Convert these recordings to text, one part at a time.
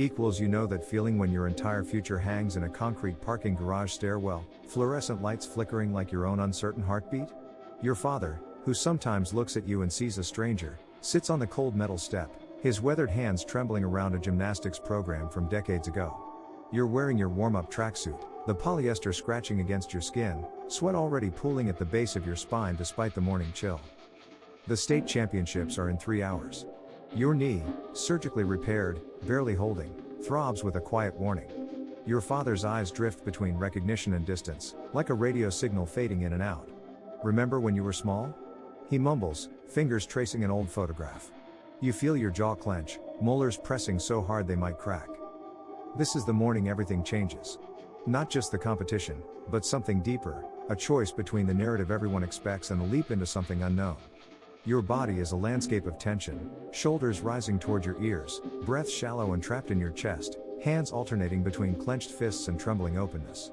Equals you know that feeling when your entire future hangs in a concrete parking garage stairwell, fluorescent lights flickering like your own uncertain heartbeat? Your father, who sometimes looks at you and sees a stranger, sits on the cold metal step, his weathered hands trembling around a gymnastics program from decades ago. You're wearing your warm-up tracksuit, the polyester scratching against your skin, sweat already pooling at the base of your spine despite the morning chill. The state championships are in 3 hours. Your knee, surgically repaired, barely holding, throbs with a quiet warning. Your father's eyes drift between recognition and distance, like a radio signal fading in and out. Remember when you were small? He mumbles, fingers tracing an old photograph. You feel your jaw clench, molars pressing so hard they might crack. This is the morning everything changes. Not just the competition, but something deeper, a choice between the narrative everyone expects and the leap into something unknown. Your body is a landscape of tension, shoulders rising toward your ears, breath shallow and trapped in your chest, hands alternating between clenched fists and trembling openness.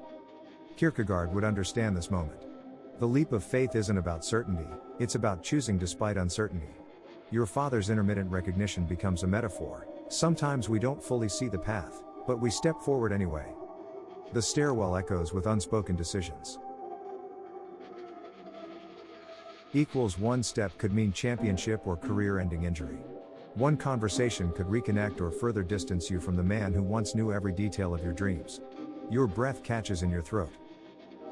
Kierkegaard would understand this moment. The leap of faith isn't about certainty, it's about choosing despite uncertainty. Your father's intermittent recognition becomes a metaphor. Sometimes we don't fully see the path, but we step forward anyway. The stairwell echoes with unspoken decisions. Equals one step could mean championship or career-ending injury. One conversation could reconnect or further distance you from the man who once knew every detail of your dreams. Your breath catches in your throat.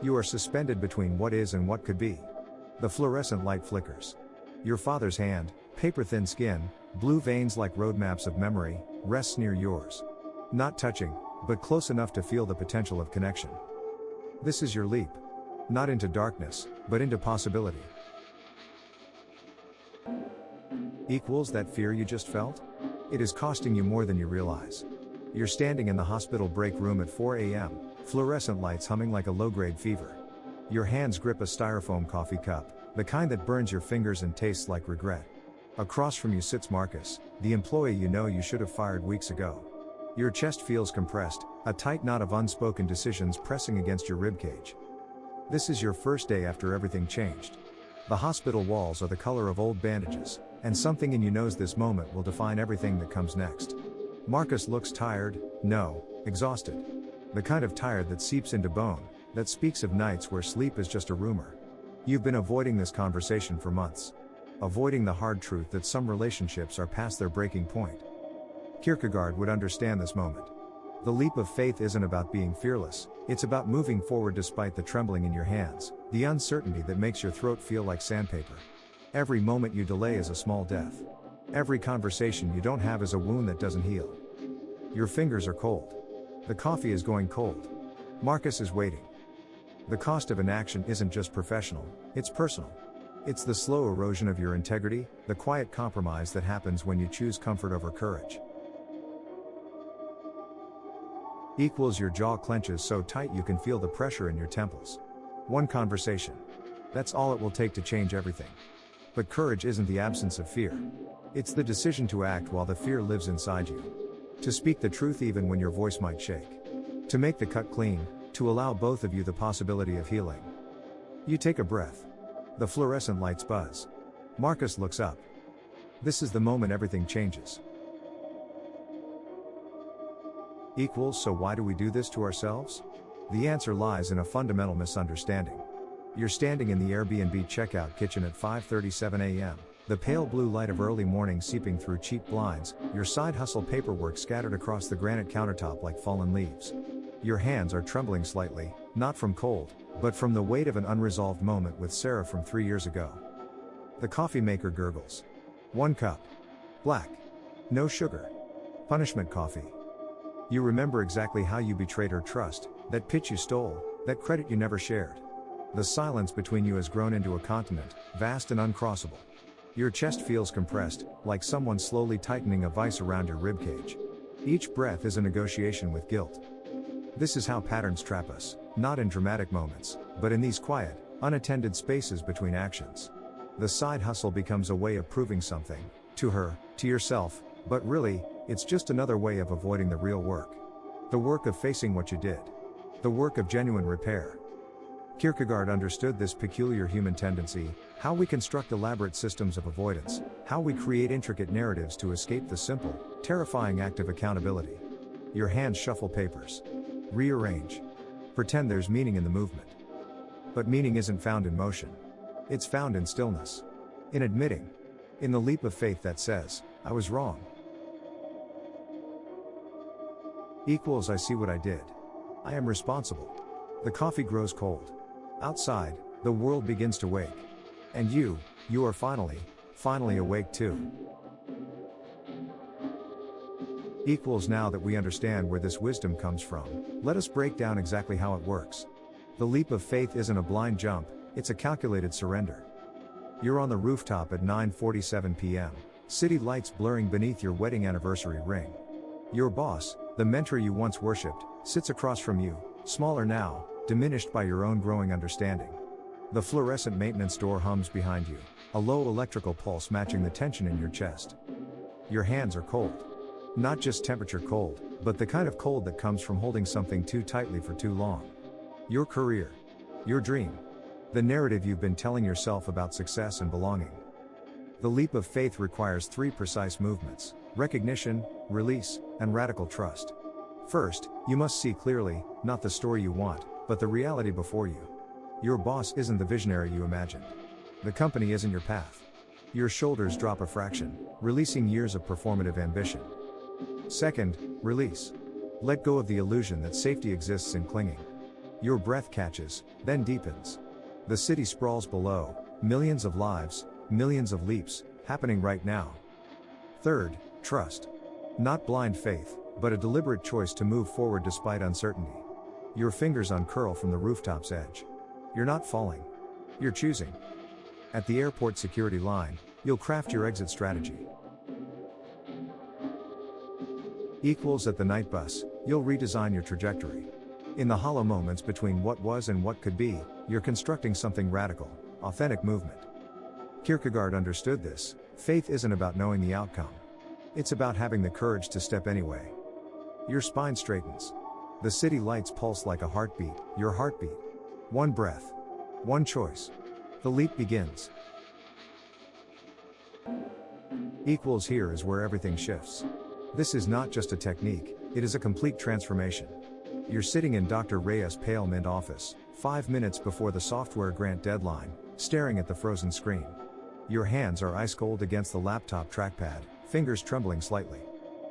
You are suspended between what is and what could be. The fluorescent light flickers. Your father's hand, paper-thin skin, blue veins like roadmaps of memory, rests near yours. Not touching, but close enough to feel the potential of connection. This is your leap. Not into darkness, but into possibility. Equals that fear you just felt? It is costing you more than you realize. You're standing in the hospital break room at 4 a.m., fluorescent lights humming like a low-grade fever. Your hands grip a styrofoam coffee cup, the kind that burns your fingers and tastes like regret. Across from you sits Marcus, the employee you know you should have fired weeks ago. Your chest feels compressed, a tight knot of unspoken decisions pressing against your ribcage. This is your first day after everything changed. The hospital walls are the color of old bandages, and something in you knows this moment will define everything that comes next. Marcus looks tired, no, exhausted. The kind of tired that seeps into bone, that speaks of nights where sleep is just a rumor. You've been avoiding this conversation for months. Avoiding the hard truth that some relationships are past their breaking point. Kierkegaard would understand this moment. The leap of faith isn't about being fearless, it's about moving forward despite the trembling in your hands, the uncertainty that makes your throat feel like sandpaper. Every moment you delay is a small death. Every conversation you don't have is a wound that doesn't heal. Your fingers are cold. The coffee is going cold. Marcus is waiting. The cost of inaction isn't just professional, it's personal. It's the slow erosion of your integrity, the quiet compromise that happens when you choose comfort over courage. Equals your jaw clenches so tight you can feel the pressure in your temples. One conversation. That's all it will take to change everything. But courage isn't the absence of fear. It's the decision to act while the fear lives inside you. To speak the truth even when your voice might shake. To make the cut clean, to allow both of you the possibility of healing. You take a breath. The fluorescent lights buzz. Marcus looks up. This is the moment everything changes. Equals so why do we do this to ourselves? The answer lies in a fundamental misunderstanding. You're standing in the Airbnb checkout kitchen at 5:37 a.m., the pale blue light of early morning seeping through cheap blinds, your side hustle paperwork scattered across the granite countertop like fallen leaves. Your hands are trembling slightly, not from cold, but from the weight of an unresolved moment with Sarah from 3 years ago. The coffee maker gurgles. 1 cup. Black. No sugar. Punishment coffee. You remember exactly how you betrayed her trust, that pitch you stole, that credit you never shared. The silence between you has grown into a continent, vast and uncrossable. Your chest feels compressed, like someone slowly tightening a vice around your ribcage. Each breath is a negotiation with guilt. This is how patterns trap us, not in dramatic moments, but in these quiet, unattended spaces between actions. The side hustle becomes a way of proving something, to her, to yourself, but really, it's just another way of avoiding the real work. The work of facing what you did. The work of genuine repair. Kierkegaard understood this peculiar human tendency, how we construct elaborate systems of avoidance, how we create intricate narratives to escape the simple, terrifying act of accountability. Your hands shuffle papers. Rearrange. Pretend there's meaning in the movement. But meaning isn't found in motion. It's found in stillness. In admitting. In the leap of faith that says, I was wrong. Equals I see what I did. I am responsible. The coffee grows cold. Outside, the world begins to wake. And you are finally awake too. Equals now that we understand where this wisdom comes from, let us break down exactly how it works. The leap of faith isn't a blind jump, it's a calculated surrender. You're on the rooftop at 9:47 p.m., city lights blurring beneath your wedding anniversary ring. Your boss, the mentor you once worshipped, sits across from you, smaller now, diminished by your own growing understanding. The fluorescent maintenance door hums behind you, a low electrical pulse matching the tension in your chest. Your hands are cold. Not just temperature cold, but the kind of cold that comes from holding something too tightly for too long. Your career. Your dream. The narrative you've been telling yourself about success and belonging. The leap of faith requires 3 precise movements: recognition, release, and radical trust. First, you must see clearly, not the story you want, but the reality before you. Your boss isn't the visionary you imagined. The company isn't your path. Your shoulders drop a fraction, releasing years of performative ambition. Second, release. Let go of the illusion that safety exists in clinging. Your breath catches, then deepens. The city sprawls below, millions of lives, millions of leaps, happening right now. Third, trust. Not blind faith, but a deliberate choice to move forward despite uncertainty. Your fingers uncurl from the rooftop's edge. You're not falling. You're choosing. At the airport security line, you'll craft your exit strategy. Equals at the night bus, you'll redesign your trajectory. In the hollow moments between what was and what could be, you're constructing something radical, authentic movement. Kierkegaard understood this. Faith isn't about knowing the outcome. It's about having the courage to step anyway. Your spine straightens. The city lights pulse like a heartbeat, your heartbeat. One breath. One choice. The leap begins. Equals here is where everything shifts. This is not just a technique, it is a complete transformation. You're sitting in Dr. Reyes' pale mint office, 5 minutes before the software grant deadline, staring at the frozen screen. Your hands are ice cold against the laptop trackpad, fingers trembling slightly.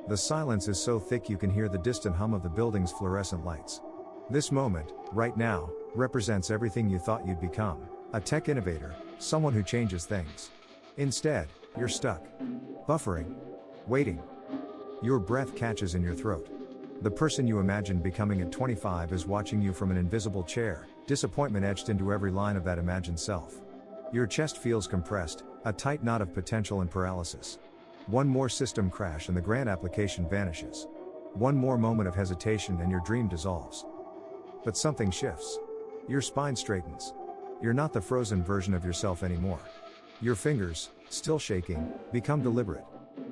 The silence is so thick you can hear the distant hum of the building's fluorescent lights. This moment, right now, represents everything you thought you'd become: a tech innovator, someone who changes things. Instead, you're stuck. Buffering. Waiting. Your breath catches in your throat. The person you imagined becoming at 25 is watching you from an invisible chair, disappointment etched into every line of that imagined self. Your chest feels compressed, a tight knot of potential and paralysis. One more system crash and the grant application vanishes. One more moment of hesitation and your dream dissolves. But something shifts. Your spine straightens. You're not the frozen version of yourself anymore. Your fingers, still shaking, become deliberate.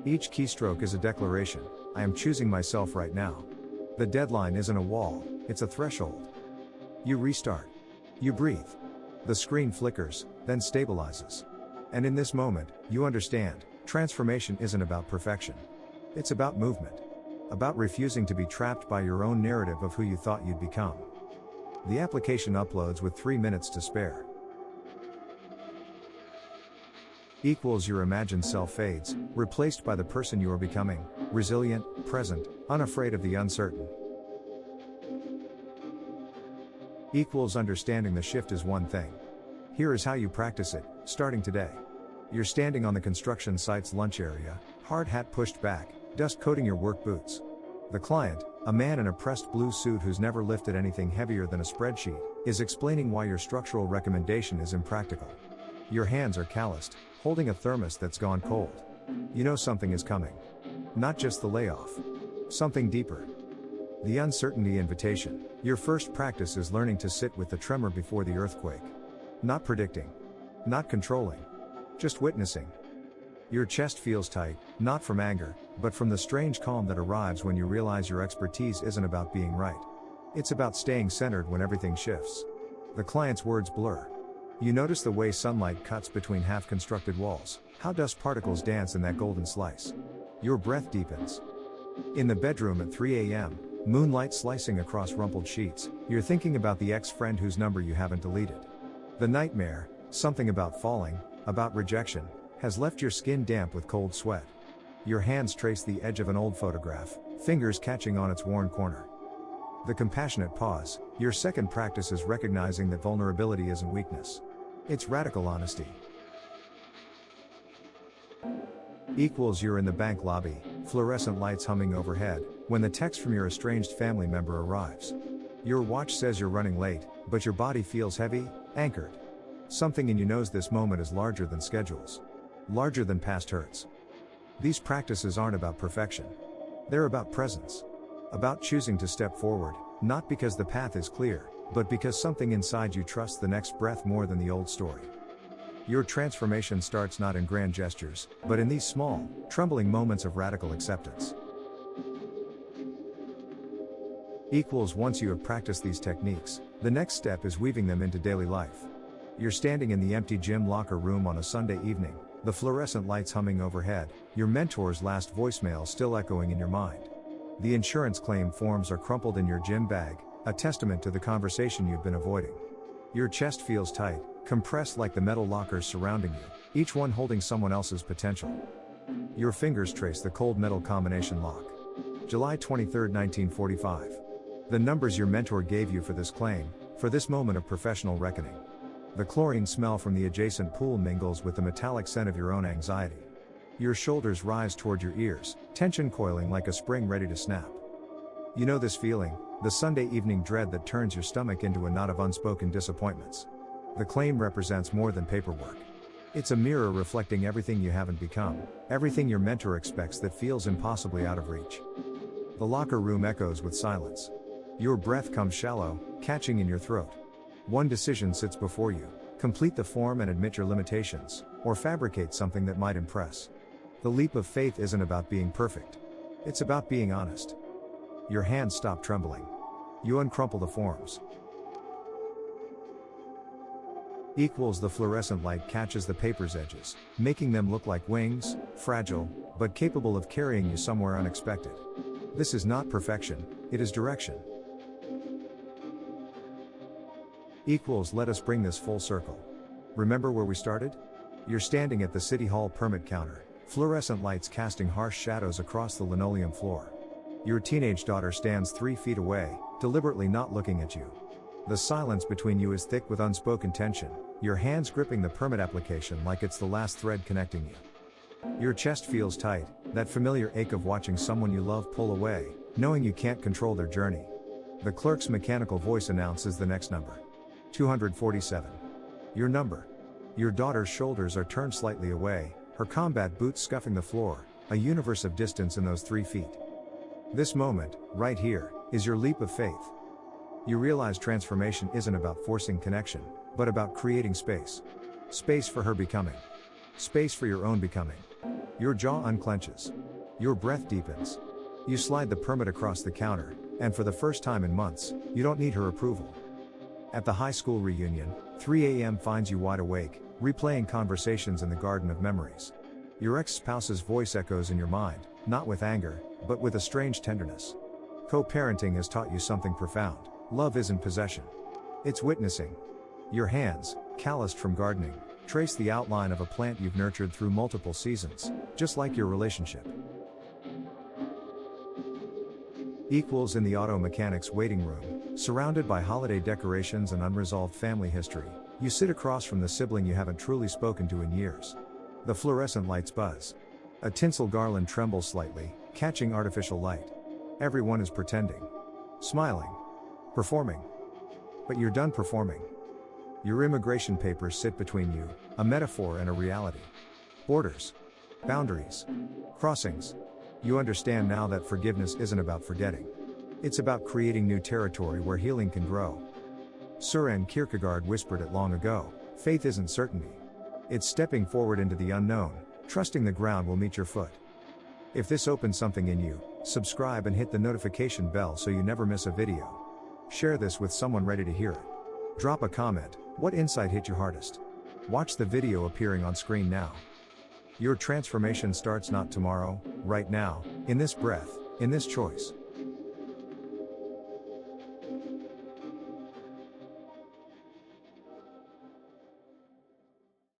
Each keystroke is a declaration: I am choosing myself right now. The deadline isn't a wall, it's a threshold. You restart. You breathe. The screen flickers, then stabilizes. And in this moment, you understand, transformation isn't about perfection. It's about movement. About refusing to be trapped by your own narrative of who you thought you'd become. The application uploads with 3 minutes to spare. Equals your imagined self fades, replaced by the person you are becoming, resilient, present, unafraid of the uncertain. Equals understanding the shift is one thing. Here is how you practice it, starting today. You're standing on the construction site's lunch area, hard hat pushed back, dust coating your work boots. The client, a man in a pressed blue suit who's never lifted anything heavier than a spreadsheet, is explaining why your structural recommendation is impractical. Your hands are calloused, holding a thermos that's gone cold. You know something is coming. Not just the layoff. Something deeper. The uncertainty invitation. Your first practice is learning to sit with the tremor before the earthquake. Not predicting. Not controlling. Just witnessing. Your chest feels tight, not from anger, but from the strange calm that arrives when you realize your expertise isn't about being right. It's about staying centered when everything shifts. The client's words blur. You notice the way sunlight cuts between half-constructed walls, how dust particles dance in that golden slice. Your breath deepens. In the bedroom at 3 a.m., moonlight slicing across rumpled sheets, you're thinking about the ex-friend whose number you haven't deleted. The nightmare, something about falling, about rejection, has left your skin damp with cold sweat. Your hands trace the edge of an old photograph, fingers catching on its worn corner. The compassionate pause, your second practice is recognizing that vulnerability isn't weakness. It's radical honesty. Equals you're in the bank lobby, fluorescent lights humming overhead, when the text from your estranged family member arrives. Your watch says you're running late, but your body feels heavy, anchored. Something in you knows this moment is larger than schedules. Larger than past hurts. These practices aren't about perfection. They're about presence. About choosing to step forward, not because the path is clear, but because something inside you trusts the next breath more than the old story. Your transformation starts not in grand gestures, but in these small, trembling moments of radical acceptance. Equals once you have practiced these techniques, the next step is weaving them into daily life. You're standing in the empty gym locker room on a Sunday evening, the fluorescent lights humming overhead, your mentor's last voicemail still echoing in your mind. The insurance claim forms are crumpled in your gym bag, a testament to the conversation you've been avoiding. Your chest feels tight, compressed like the metal lockers surrounding you, each one holding someone else's potential. Your fingers trace the cold metal combination lock. July 23, 1945. The numbers your mentor gave you for this claim, for this moment of professional reckoning. The chlorine smell from the adjacent pool mingles with the metallic scent of your own anxiety. Your shoulders rise toward your ears, tension coiling like a spring ready to snap. You know this feeling, the Sunday evening dread that turns your stomach into a knot of unspoken disappointments. The claim represents more than paperwork. It's a mirror reflecting everything you haven't become, everything your mentor expects that feels impossibly out of reach. The locker room echoes with silence. Your breath comes shallow, catching in your throat. One decision sits before you: complete the form and admit your limitations, or fabricate something that might impress. The leap of faith isn't about being perfect. It's about being honest. Your hands stop trembling. You uncrumple the forms. Equals the fluorescent light catches the paper's edges, making them look like wings, fragile, but capable of carrying you somewhere unexpected. This is not perfection, it is direction. Equals let us bring this full circle. Remember where we started? You're standing at the City Hall permit counter, fluorescent lights casting harsh shadows across the linoleum floor. Your teenage daughter stands 3 feet away, deliberately not looking at you. The silence between you is thick with unspoken tension, your hands gripping the permit application like it's the last thread connecting you. Your chest feels tight, that familiar ache of watching someone you love pull away, knowing you can't control their journey. The clerk's mechanical voice announces the next number. 247. Your number. Your daughter's shoulders are turned slightly away, her combat boots scuffing the floor, a universe of distance in those 3 feet. This moment, right here, is your leap of faith. You realize transformation isn't about forcing connection, but about creating space. Space for her becoming. Space for your own becoming. Your jaw unclenches. Your breath deepens. You slide the permit across the counter, and for the first time in months, you don't need her approval. At the high school reunion, 3 a.m. finds you wide awake, replaying conversations in the garden of memories. Your ex-spouse's voice echoes in your mind, not with anger, but with a strange tenderness. Co-parenting has taught you something profound. Love isn't possession. It's witnessing. Your hands, calloused from gardening, trace the outline of a plant you've nurtured through multiple seasons, just like your relationship. Equals in the auto mechanic's waiting room, surrounded by holiday decorations and unresolved family history, you sit across from the sibling you haven't truly spoken to in years. The fluorescent lights buzz. A tinsel garland trembles slightly, catching artificial light. Everyone is pretending. Smiling. Performing. But you're done performing. Your immigration papers sit between you, a metaphor and a reality. Borders. Boundaries. Crossings. You understand now that forgiveness isn't about forgetting. It's about creating new territory where healing can grow. Søren Kierkegaard whispered it long ago: faith isn't certainty. It's stepping forward into the unknown, trusting the ground will meet your foot. If this opens something in you, subscribe and hit the notification bell so you never miss a video. Share this with someone ready to hear it. Drop a comment: what insight hit you hardest? Watch the video appearing on screen now. Your transformation starts not tomorrow, right now, in this breath, In this choice,